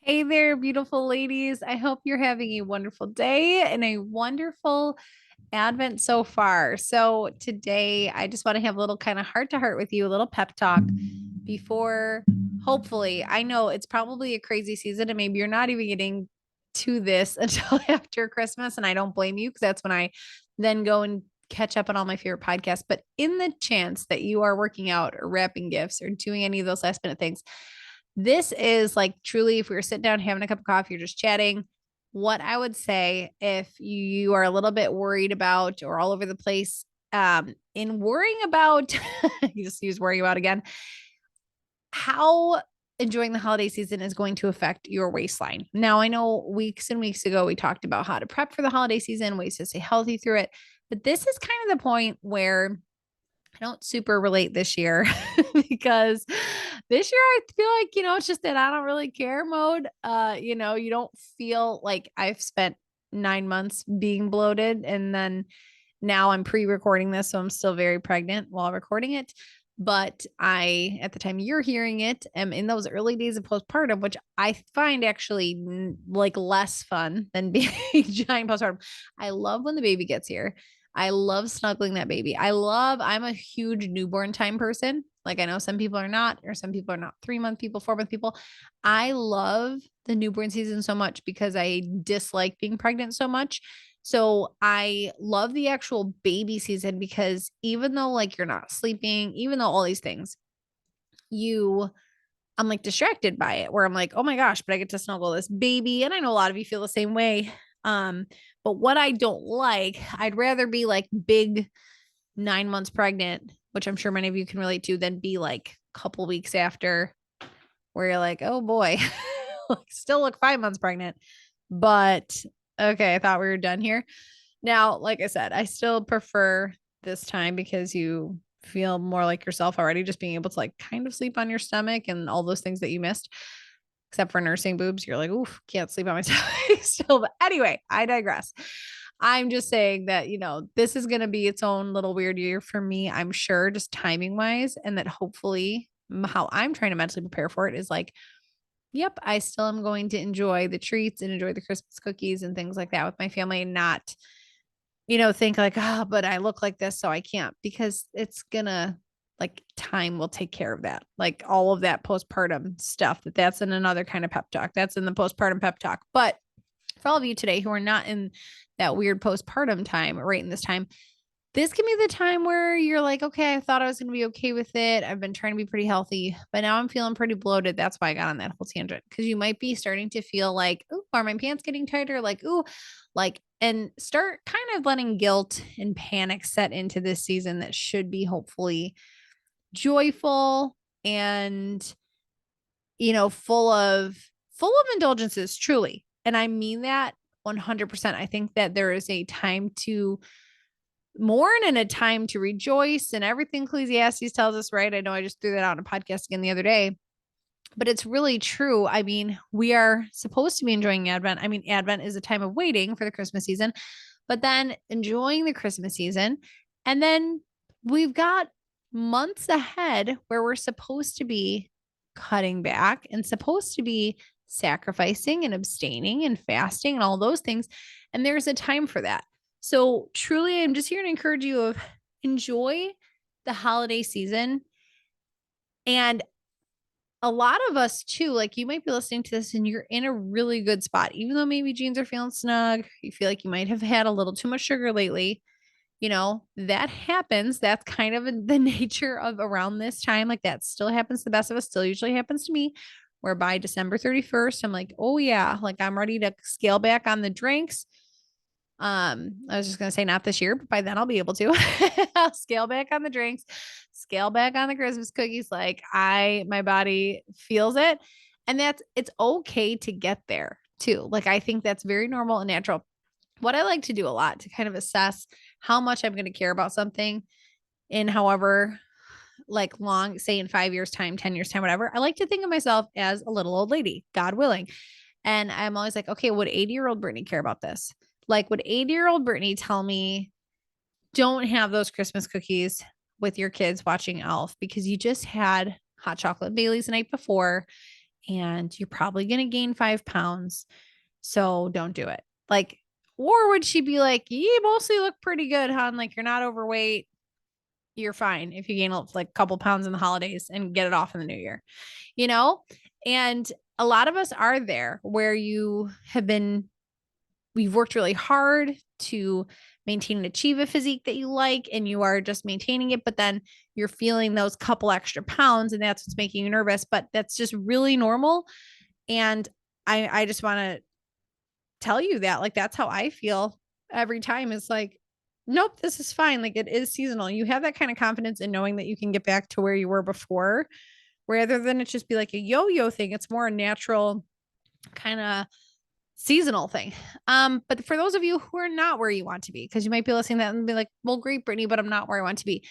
Hey there, beautiful ladies. I hope you're having a wonderful day and a wonderful Advent so far. So, today I just want to have a little kind of heart to heart with you, a little pep talk before hopefully, I know it's probably a crazy season and maybe you're not even getting to this until after Christmas. And I don't blame you because that's when I then go and catch up on all my favorite podcasts. But in the chance that you are working out or wrapping gifts or doing any of those last minute things, this is like truly, if we were sitting down having a cup of coffee, you're just chatting. What I would say if you are a little bit worried about or all over the place, in worrying about, you just use worrying about again, how enjoying the holiday season is going to affect your waistline. Now, I know weeks and weeks ago we talked about how to prep for the holiday season, ways to stay healthy through it, but this is kind of the point where I don't super relate this year because this year I feel like, it's just that I don't really care mode. You don't feel like I've spent 9 months being bloated and then now I'm pre-recording this, so I'm still very pregnant while recording it. But I, at the time you're hearing it, am in those early days of postpartum, which I find actually like less fun than being giant postpartum. I love when the baby gets here. I love snuggling that baby. I'm a huge newborn time person. Like I know some people are not, or some people are not 3 month people, 4 month people. I love the newborn season so much because I dislike being pregnant so much. So I love the actual baby season because even though like you're not sleeping, even though all these things, you I'm like distracted by it where I'm like, "Oh my gosh, but I get to snuggle this baby." And I know a lot of you feel the same way. But what I don't like, I'd rather be like big 9 months pregnant, which I'm sure many of you can relate to, than be like a couple weeks after where you're like, "Oh boy, still look 5 months pregnant." But okay, I thought we were done here. Now, like I said, I still prefer this time because you feel more like yourself already, just being able to like kind of sleep on your stomach and all those things that you missed, except for nursing boobs. You're like, oof, can't sleep on my stomach still. But anyway, I digress. I'm just saying that, this is going to be its own little weird year for me, I'm sure, just timing wise. And that hopefully, how I'm trying to mentally prepare for it is like, yep, I still am going to enjoy the treats and enjoy the Christmas cookies and things like that with my family and not think like, oh, but I look like this, so I can't because it's gonna like time will take care of that. Like all of that postpartum stuff, that's in another kind of pep talk. That's in the postpartum pep talk. But for all of you today who are not in that weird postpartum time right in this time, this can be the time where you're like, okay, I thought I was going to be okay with it. I've been trying to be pretty healthy, but now I'm feeling pretty bloated. That's why I got on that whole tangent because you might be starting to feel like, oh, are my pants getting tighter? Like, oh, like, and start kind of letting guilt and panic set into this season that should be hopefully joyful and, full of indulgences, truly. And I mean that 100%. I think that there is a time to mourn and a time to rejoice and everything Ecclesiastes tells us, right? I know I just threw that out on a podcast again the other day, but it's really true. I mean, we are supposed to be enjoying Advent. I mean, Advent is a time of waiting for the Christmas season, but then enjoying the Christmas season. And then we've got months ahead where we're supposed to be cutting back and supposed to be sacrificing and abstaining and fasting and all those things. And there's a time for that. So truly, I'm just here to encourage you of enjoy the holiday season. And a lot of us too, like you might be listening to this and you're in a really good spot, even though maybe jeans are feeling snug. You feel like you might have had a little too much sugar lately. That happens. That's kind of the nature of around this time. Like that still happens to the best of us, still usually happens to me. Where by December 31st, I'm like, oh yeah, like I'm ready to scale back on the drinks. I was just gonna say not this year, but by then I'll be able to. I'll scale back on the drinks, scale back on the Christmas cookies. Like my body feels it. And it's okay to get there too. Like I think that's very normal and natural. What I like to do a lot to kind of assess how much I'm going to care about something in however like long, say in 5 years time, 10 years time, whatever, I like to think of myself as a little old lady, God willing. And I'm always like, okay, would 80-year-old Brittany care about this? Like, would 80-year-old Brittany tell me, don't have those Christmas cookies with your kids watching Elf because you just had hot chocolate Bailey's the night before and you're probably going to gain 5 pounds. So don't do it. Like, or would she be like, you mostly look pretty good, hon. Like, you're not overweight. You're fine if you gain like a couple pounds in the holidays and get it off in the new year, you know? And a lot of us are there where we've worked really hard to maintain and achieve a physique that you like, and you are just maintaining it, but then you're feeling those couple extra pounds and that's what's making you nervous, but that's just really normal. And I just want to tell you that, like, that's how I feel every time. It's like, nope, this is fine. Like, it is seasonal. You have that kind of confidence in knowing that you can get back to where you were before, rather than it just be like a yo-yo thing. It's more a natural kind of seasonal thing. But for those of you who are not where you want to be, because you might be listening to that and be like, well, great, Brittany, but I'm not where I want to be.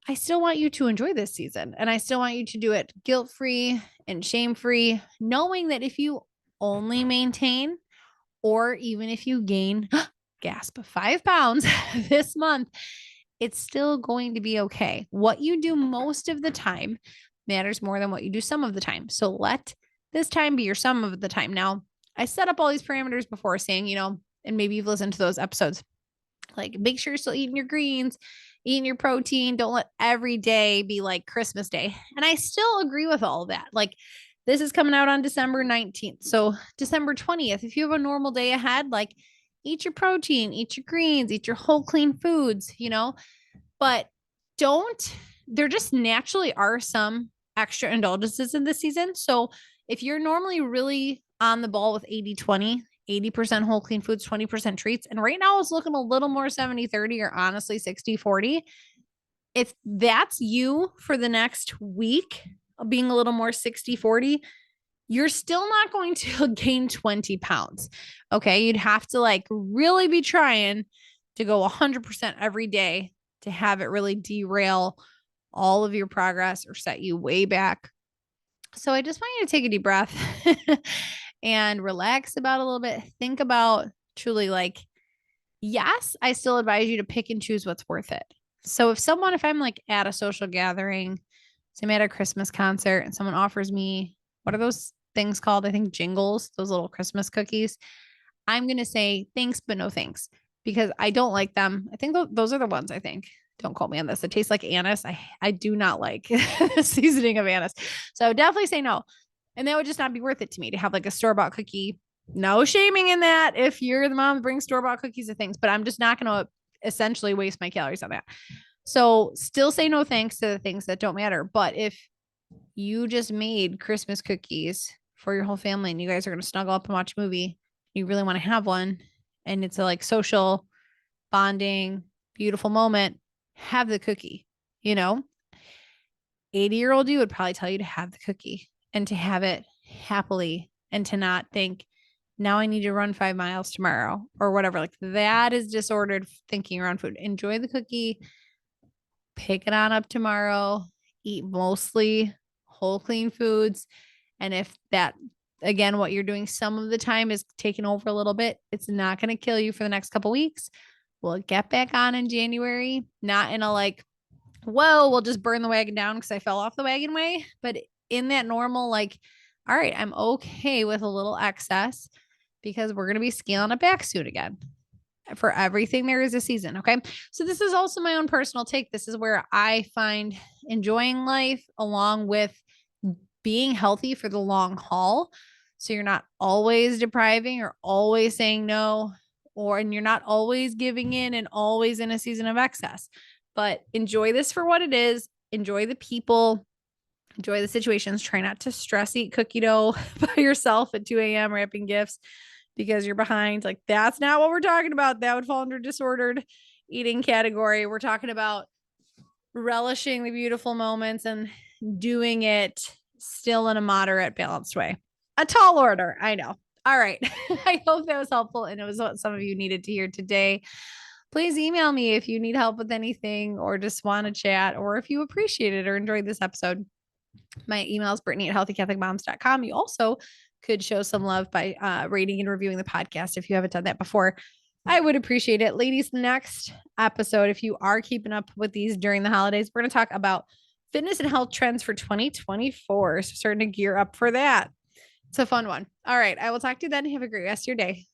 I still want you to enjoy this season, and I still want you to do it guilt-free and shame-free, knowing that if you only maintain, or even if you gain gasp 5 pounds this month, it's still going to be okay. What you do most of the time matters more than what you do some of the time. So let this time be your some of the time. Now, I set up all these parameters before saying, and maybe you've listened to those episodes, like, make sure you're still eating your greens, eating your protein. Don't let every day be like Christmas Day. And I still agree with all of that. Like, this is coming out on December 19th. So December 20th, if you have a normal day ahead, like, eat your protein, eat your greens, eat your whole clean foods, but there just naturally are some extra indulgences in this season. So if you're normally really on the ball with 80-20, 80% whole clean foods, 20% treats, and right now it's looking a little more 70-30 or honestly 60-40. If that's you for the next week, being a little more 60-40, you're still not going to gain 20 pounds. Okay. You'd have to like really be trying to go 100% every day to have it really derail all of your progress or set you way back. So I just want you to take a deep breath and relax about a little bit. Think about truly, like, yes, I still advise you to pick and choose what's worth it. So if I'm like at a social gathering, so I'm at a Christmas concert and someone offers me, what are those things called? I think jingles, those little Christmas cookies. I'm going to say thanks, but no thanks, because I don't like them. I think those are the ones, I think. Don't quote me on this. It tastes like anise. I do not like the seasoning of anise. So I would definitely say no. And that would just not be worth it to me to have like a store-bought cookie. No shaming in that if you're the mom that brings store-bought cookies and things, but I'm just not going to essentially waste my calories on that. So still say no thanks to the things that don't matter. But if you just made Christmas cookies for your whole family and you guys are going to snuggle up and watch a movie, you really want to have one, and it's a like social bonding, beautiful moment, have the cookie. 80-year-old you would probably tell you to have the cookie and to have it happily and to not think, now I need to run 5 miles tomorrow or whatever. Like, that is disordered thinking around food. Enjoy the cookie, pick it on up tomorrow, eat mostly whole clean foods. And if that, again, what you're doing some of the time is taking over a little bit, it's not going to kill you for the next couple weeks. We'll get back on in January, not in a like, whoa, we'll just burn the wagon down because I fell off the wagon way, but in that normal, like, all right, I'm okay with a little excess because we're going to be scaling it back soon again. For everything, there is a season. Okay. So this is also my own personal take. This is where I find enjoying life along with being healthy for the long haul. So you're not always depriving or always saying no, and you're not always giving in and always in a season of excess, but enjoy this for what it is. Enjoy the people, enjoy the situations. Try not to stress eat cookie dough by yourself at 2 a.m. wrapping gifts because you're behind. Like, that's not what we're talking about. That would fall under disordered eating category. We're talking about relishing the beautiful moments and doing it still in a moderate, balanced way. A tall order, I know. All right. I hope that was helpful and it was what some of you needed to hear today. Please email me if you need help with anything or just want to chat, or if you appreciated or enjoyed this episode. My email is Brittany@healthycatholicmoms.com. You also could show some love by rating and reviewing the podcast if you haven't done that before. I would appreciate it. Ladies, next episode, if you are keeping up with these during the holidays, we're going to talk about fitness and health trends for 2024. So starting to gear up for that. It's a fun one. All right. I will talk to you then. Have a great rest of your day.